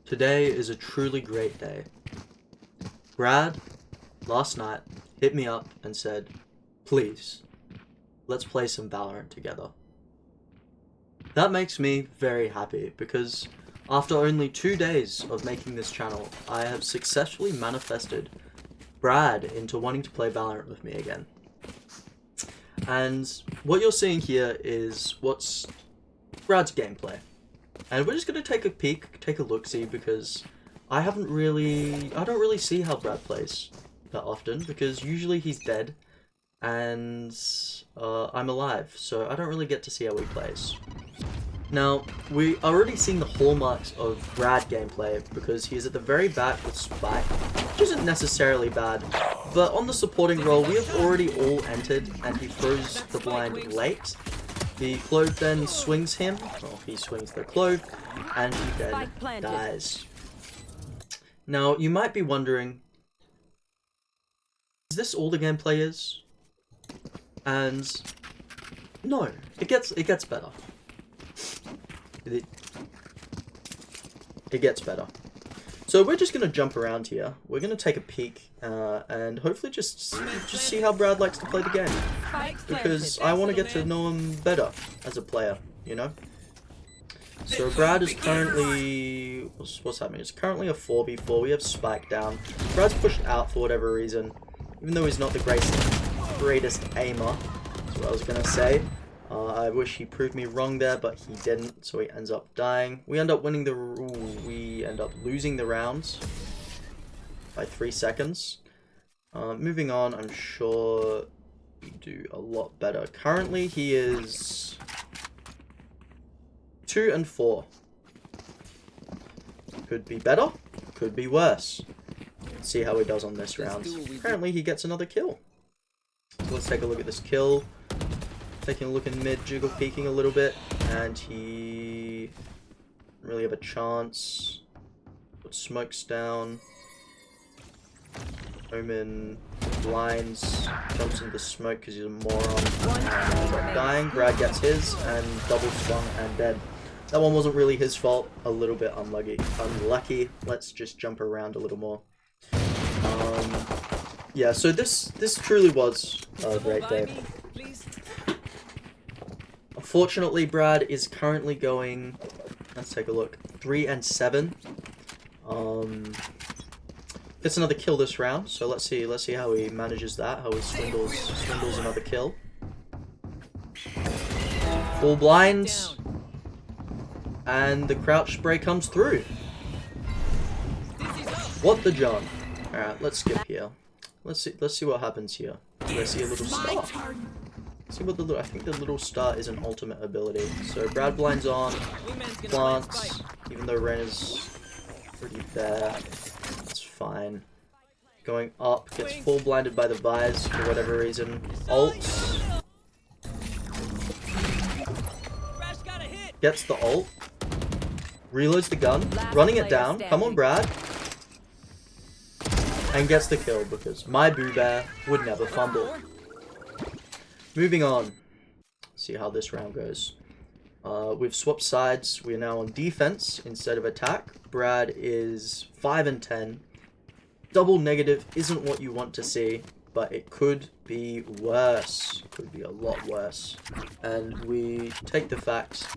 Today is a truly great day. Brad, last night, hit me up and said, please, let's play some Valorant together. That makes me very happy because after only 2 days of making this channel, I have successfully manifested Brad into wanting to play Valorant with me again. And what you're seeing here is what's Brad's gameplay. And we're just going to take a peek, take a look-see, because I don't really see how Brad plays that often, because usually he's dead, and I'm alive, so I don't really get to see how he plays. Now, we already seen the hallmarks of Brad gameplay, because he's at the very back with Spike, which isn't necessarily bad, but on the supporting role, we have already all entered, and he throws the blind late. The clove then swings him, well, he swings the clove, and he then dies. Now, you might be wondering, is this all the gameplay is? And no, it gets better. It gets better. So we're just gonna jump around here. We're gonna take a peek and hopefully just see how Brad likes to play the game, because I want to get to know him better as a player, you know. So Brad is currently what's happening? It's currently a 4v4. We have Spike down. Brad's pushed out for whatever reason, even though he's not the greatest aimer. That's what I was gonna say. I wish he proved me wrong there, but he didn't, so he ends up dying. We end up winning we end up losing the rounds by 3 seconds. Moving on, I'm sure we do a lot better. Currently, he is 2 and 4. Could be better, could be worse. Let's see how he does on this round. Apparently, he gets another kill. So let's take a look at this kill. Taking a look in mid, jiggle peeking a little bit, and he doesn't really have a chance. Put smokes down. Omen blinds, jumps into the smoke because he's a moron. And ends up dying. Brad gets his, and double swung and dead. That one wasn't really his fault. A little bit unlucky. Let's just jump around a little more. Yeah, so this truly was a great day. Unfortunately, Brad is currently going, let's take a look, 3 and 7. Gets another kill this round, so let's see how he manages that, how he swindles another kill. Full blind, and the crouch spray comes through. What the John? Alright, let's skip here. Let's see what happens here. Let's see a little star. See what I think the little star is an ultimate ability. So Brad blinds on, plants, even though Ren is pretty there. That's fine. Going up, gets full blinded by the Vise for whatever reason. Ults. Gets the ult. Reloads the gun, running it down. Come on, Brad. And gets the kill because my Boo Bear would never fumble. Moving on. See how this round goes. We've swapped sides. We are now on defense instead of attack. Brad is 5 and 10. Double negative isn't what you want to see, but it could be worse. It could be a lot worse. And we take the fact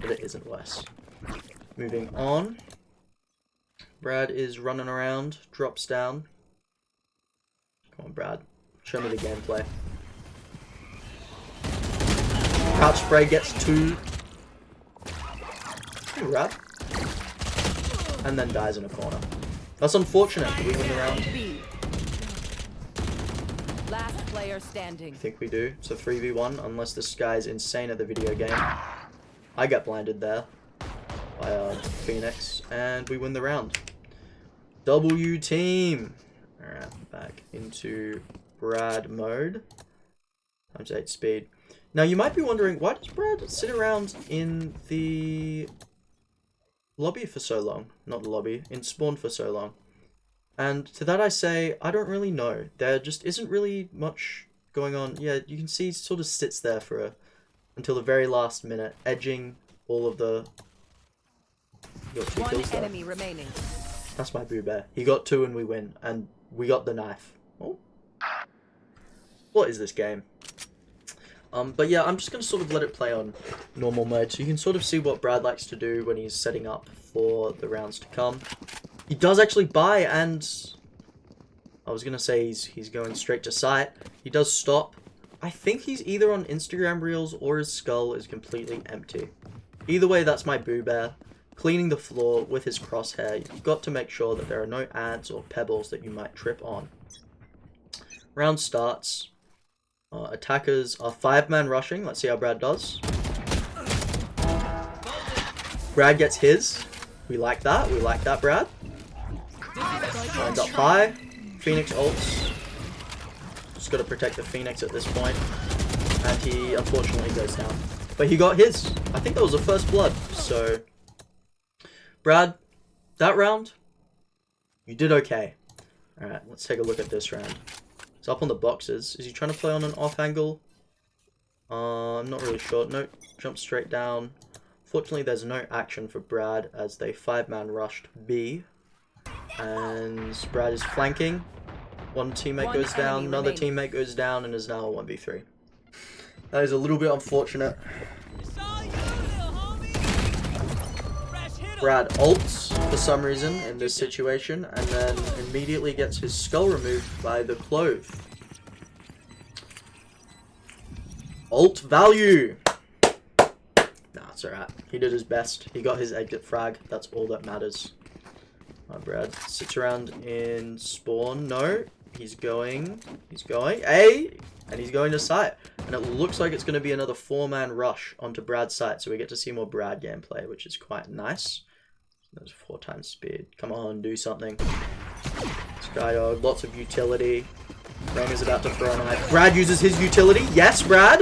that it isn't worse. Moving on. Brad is running around, drops down. Come on, Brad. Show me the gameplay. Crouch spray gets 2. Brad. And then dies in a corner. That's unfortunate. We win the round. Last player standing. I think we do. It's a 3v1 unless this guy's insane at the video game. I get blinded there by Phoenix, and we win the round. W team. Alright, back into Brad mode. Times 8 speed. Now, you might be wondering, why does Brad sit around in the lobby for so long? Not the lobby, in spawn for so long. And to that I say, I don't really know. There just isn't really much going on. Yeah, you can see he sort of sits there for until the very last minute, edging all of the He got 2 One kills there. enemy remaining. That's my Boo Bear. He got 2 and we win. And we got the knife. Oh. What is this game? But yeah, I'm just going to sort of let it play on normal mode. So you can sort of see what Brad likes to do when he's setting up for the rounds to come. He does actually buy, and I was going to say he's going straight to sight. He does stop. I think he's either on Instagram Reels or his skull is completely empty. Either way, that's my Boo Bear. Cleaning the floor with his crosshair. You've got to make sure that there are no ants or pebbles that you might trip on. Round starts. Attackers are 5-man rushing. Let's see how Brad does. Brad gets his. We like that. We like that, Brad. Lined up high. Phoenix ults. Just got to protect the Phoenix at this point. And he unfortunately goes down. But he got his. I think that was the first blood. So, Brad, that round, you did okay. Alright, let's take a look at this round. He's up on the boxes. Is he trying to play on an off angle? I'm not really sure. No, jump straight down. Fortunately, there's no action for Brad as they 5-man rushed B. And Brad is flanking. One teammate goes down, another teammate goes down, and is now a 1v3. That is a little bit unfortunate. Brad ults for some reason in this situation, and then immediately gets his skull removed by the clove. Ult value! Nah, it's alright. He did his best. He got his exit frag. That's all that matters. Brad sits around in spawn. No, he's going. Hey! And he's going to site. And it looks like it's going to be another 4-man rush onto Brad's site. So we get to see more Brad gameplay, which is quite nice. There's 4 times speed. Come on, do something. Skydog, lots of utility. Rainer's about to throw an eye. Brad uses his utility. Yes, Brad.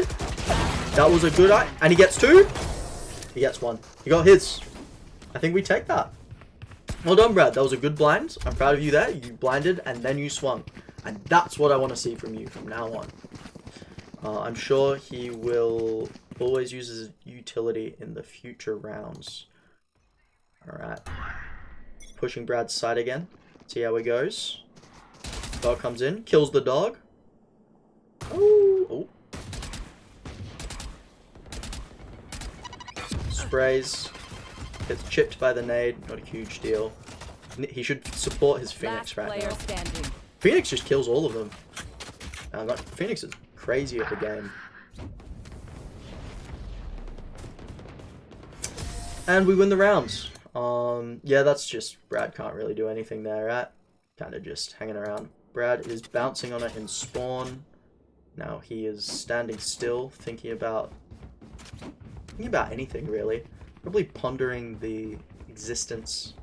That was a good eye. And he gets 2. He gets 1. He got his. I think we take that. Well done, Brad. That was a good blind. I'm proud of you there. You blinded and then you swung. And that's what I want to see from you from now on. I'm sure he will always use his utility in the future rounds. Alright. Pushing Brad's side again. See how he goes. Dog comes in. Kills the dog. Ooh. Sprays. Gets chipped by the nade. Not a huge deal. He should support his Phoenix right now. Phoenix just kills all of them. Phoenix is crazy at the game. And we win the rounds. Yeah, that's just... Brad can't really do anything there, right? Kind of just hanging around. Brad is bouncing on it in spawn. Now he is standing still, thinking about anything, really. Probably pondering the existence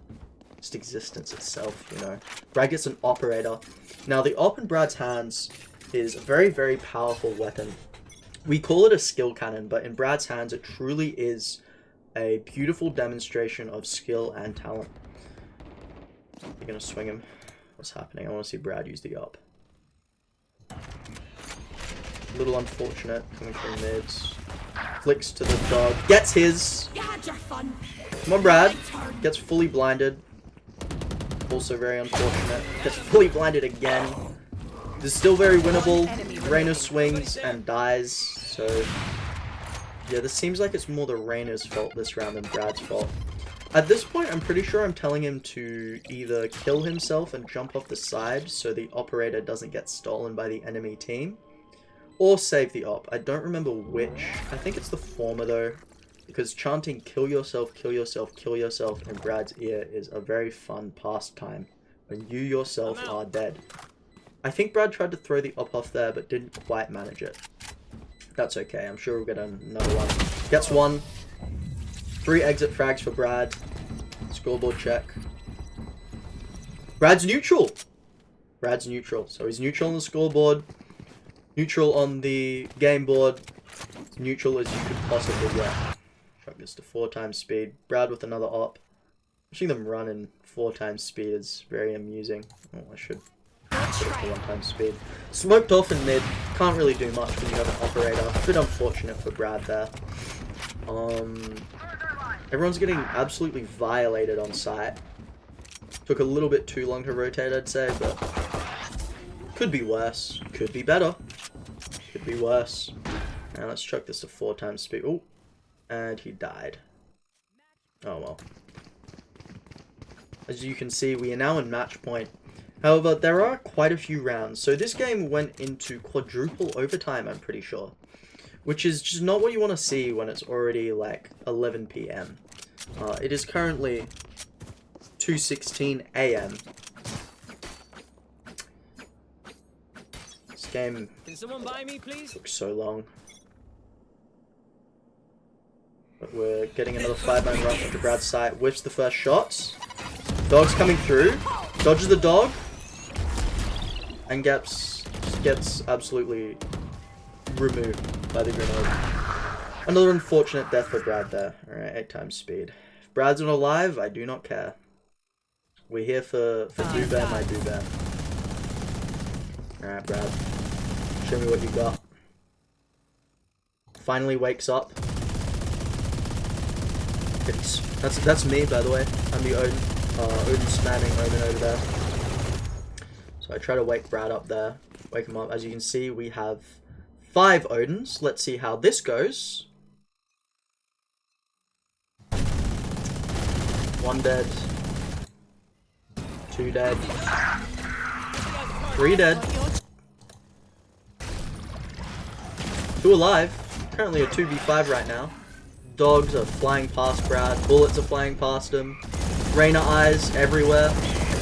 itself, you know. Brad gets an operator. Now, the op in Brad's hands is a very, very powerful weapon. We call it a skill cannon, but in Brad's hands, it truly is a beautiful demonstration of skill and talent. You're gonna swing him. What's happening? I want to see Brad use the op. A little unfortunate coming from mids. Flicks to the dog. Gets his. Come on, Brad. Gets fully blinded. Also very unfortunate. Gets fully blinded again. This is still very winnable. Rainer swings and dies. So, yeah, this seems like it's more the Rainer's fault this round than Brad's fault. At this point, I'm pretty sure I'm telling him to either kill himself and jump off the side so the operator doesn't get stolen by the enemy team, or save the op. I don't remember which. I think it's the former though, because chanting kill yourself, kill yourself, kill yourself in Brad's ear is a very fun pastime when you yourself are dead. I think Brad tried to throw the op off there but didn't quite manage it. That's okay, I'm sure we'll get another one. Gets 1. 3 exit frags for Brad. Scoreboard check. Brad's neutral. Brad's neutral. So he's neutral on the scoreboard. Neutral on the game board. As neutral as you could possibly get. Chuck this to 4 times speed. Brad with another op. Watching them run in 4 times speed is very amusing. Oh, I should put it to 1 times speed. Smoked off in mid. Can't really do much when you have an operator. A bit unfortunate for Brad there. Everyone's getting absolutely violated on site. Took a little bit too long to rotate, I'd say, but could be worse. Could be better. Could be worse. Now let's chuck this to 4 times speed. Oh, and he died. Oh well. As you can see, we are now in match point. However, there are quite a few rounds. So this game went into quadruple overtime, I'm pretty sure. Which is just not what you want to see when it's already like 11 PM. It is currently 2:16 AM. This game Can someone buy me, please? took so long. But we're getting another 5-man rush onto Brad's site. Whiffs the first shots. Dog's coming through. Dodges the dog. And gets absolutely removed by the grenade. Another unfortunate death for Brad there. Alright, 8 times speed. If Brad's not alive, I do not care. We're here for Do Bear, my Do Bear. Alright, Brad. Show me what you got. Finally wakes up. That's me, by the way. I'm the Odin. Odin spamming Odin over there. So I try to wake Brad up there. Wake him up. As you can see, we have 5 Odins. Let's see how this goes. 1 dead. 2 dead. 3 dead. 2 alive. Currently a 2v5 right now. Dogs are flying past Brad. Bullets are flying past him. Rainer eyes everywhere.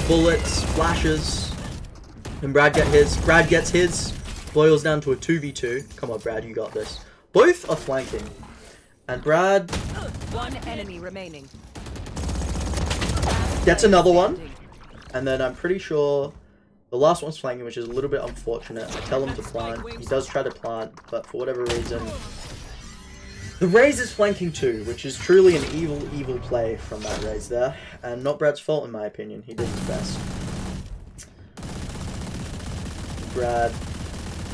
Bullets, flashes. And Brad gets his. Boils down to a 2v2. Come on, Brad, you got this. Both are flanking. And Brad 1 enemy remaining. gets another one. And then I'm pretty sure the last one's flanking, which is a little bit unfortunate. I tell him to plant. He does try to plant, but for whatever reason, the Raze is flanking too, which is truly an evil play from that Raze there. And not Brad's fault in my opinion. He did his best. Brad.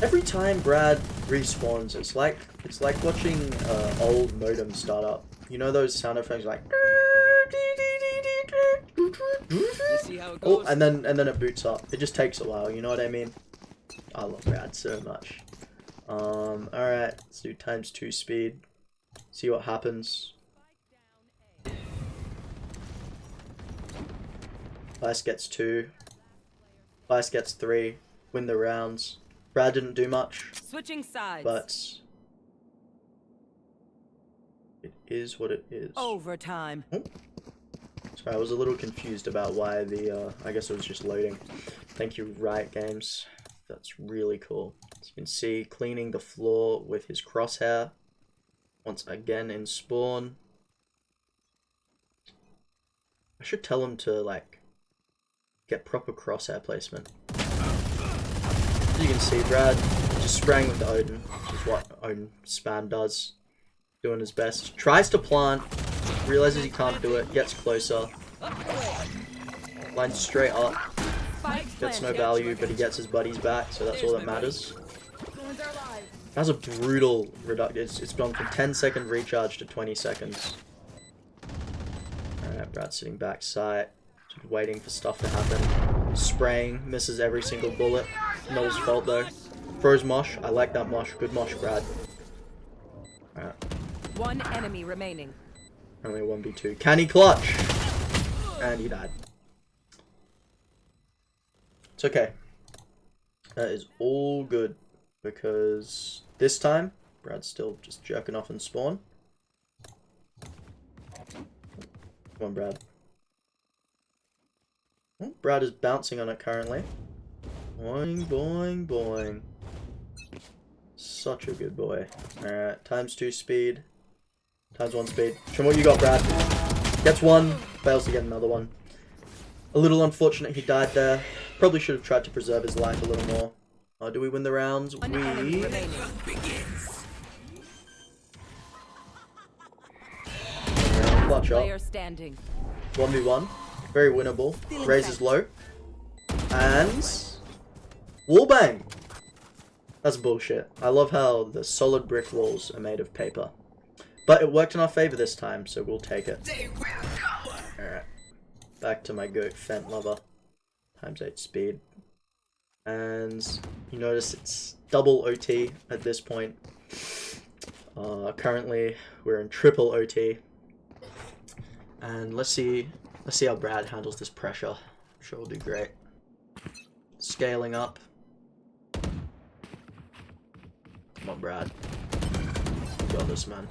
Every time Brad respawns, it's like watching old modem start up. You know those sound effects like. Oh, and then it boots up. It just takes a while. You know what I mean? I love Brad so much. All right, let's do ×2 speed. See what happens. Vice gets 2. Vice gets 3. Win the rounds. Brad didn't do much. Switching sides. But it is what it is. Overtime. Oh. Sorry, I was a little confused about why the, I guess it was just loading. Thank you, Riot Games. That's really cool. As you can see, cleaning the floor with his crosshair. Once again in spawn. I should tell him to, like, get proper crosshair placement. As you can see, Brad just spraying with the Odin, which is what Odin spam does. Doing his best. Tries to plant, realizes he can't do it, gets closer. Lines straight up. Gets no value, but he gets his buddies back, so that's all that matters. That's a brutal reduction. It's gone from 10-second recharge to 20 seconds. Alright, Brad's sitting back sight, just waiting for stuff to happen. Spraying, misses every single bullet. Not his fault though. Throws mosh. I like that mosh. Good mosh, Brad. Alright. 1 enemy remaining. Only 1v2. Can he clutch? And he died. It's okay. That is all good. Because this time, Brad's still just jerking off in spawn. Come on, Brad. Oh, Brad is bouncing on it currently. Boing, boing, boing. Such a good boy. Alright, ×2 speed. ×1 speed. Show me what you got, Brad. Gets 1, fails to get another one. A little unfortunate he died there. Probably should have tried to preserve his life a little more. Do we win the rounds? We... Clutch up. 1v1. Very winnable. Raze is low. And... Wallbang! That's bullshit. I love how the solid brick walls are made of paper. But it worked in our favor this time, so we'll take it. Alright. Back to my goat Fent lover. ×8 speed. And you notice it's double OT at this point. Currently, we're in triple OT. And let's see how Brad handles this pressure. I'm sure we'll do great. Scaling up. Come on, Brad. You got this, man.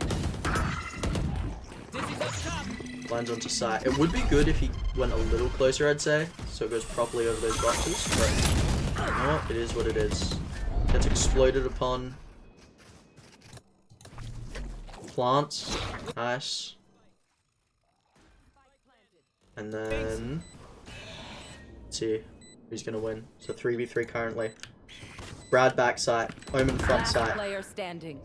Lands onto sight. It would be good if he went a little closer, I'd say, so it goes properly over those boxes, but you know what? It is what it is. Gets exploded upon. Plants. Nice. And then let's see who's gonna win. So 3v3 currently. Brad back side, Omen front side. Player standing.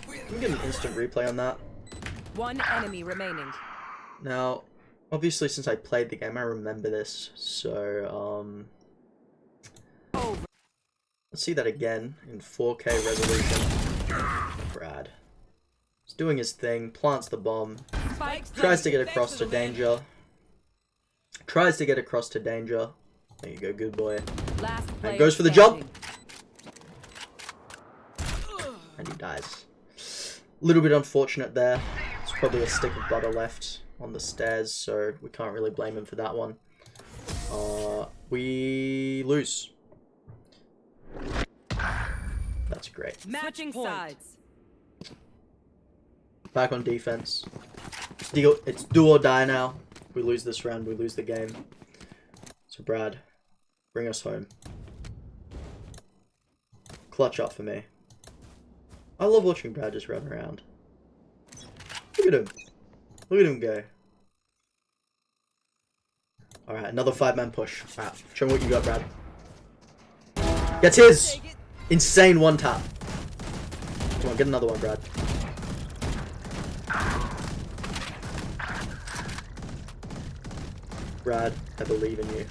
We can get an instant replay on that. One enemy remaining. Now, obviously, since I played the game, I remember this. So, let's see that again in 4K resolution. Brad. He's doing his thing, plants the bomb, tries to get across to danger. Tries to get across to danger. There you go, good boy. And goes for the jump. And he dies. A little bit unfortunate there. There's probably a stick of butter left on the stairs, so we can't really blame him for that one. We lose. That's great. Matching sides. Back on defense. It's do or die now. If we lose this round, we lose the game. So Brad, bring us home. Clutch up for me. I love watching Brad just run around. Look at him. Look at him go. Alright, another 5-man push. Alright, show me what you got, Brad. Gets his! Insane one tap. Come on, get another one, Brad. Brad, I believe in you.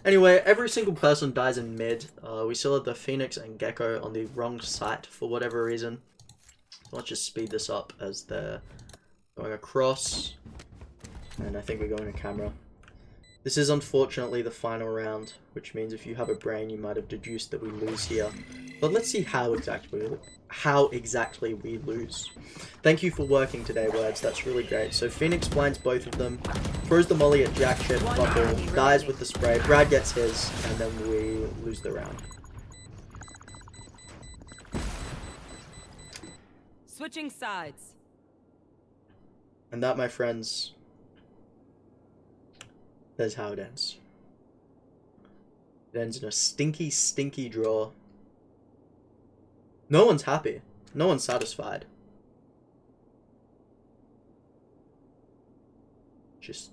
Anyway, every single person dies in mid. We still have the Phoenix and Gecko on the wrong site for whatever reason. So let's just speed this up as they're going across. And I think we're going to camera. This is unfortunately the final round, which means if you have a brain, you might have deduced that we lose here. But let's see how exactly we lose. Thank you for working today, Words. That's really great. So Phoenix blinds both of them, throws the molly at Jack Chip, Buckle, dies with the spray. Brad gets his, and then we lose the round. Switching sides. And that, my friends, that's how it ends. It ends in a stinky, stinky draw. No one's happy. No one's satisfied. Just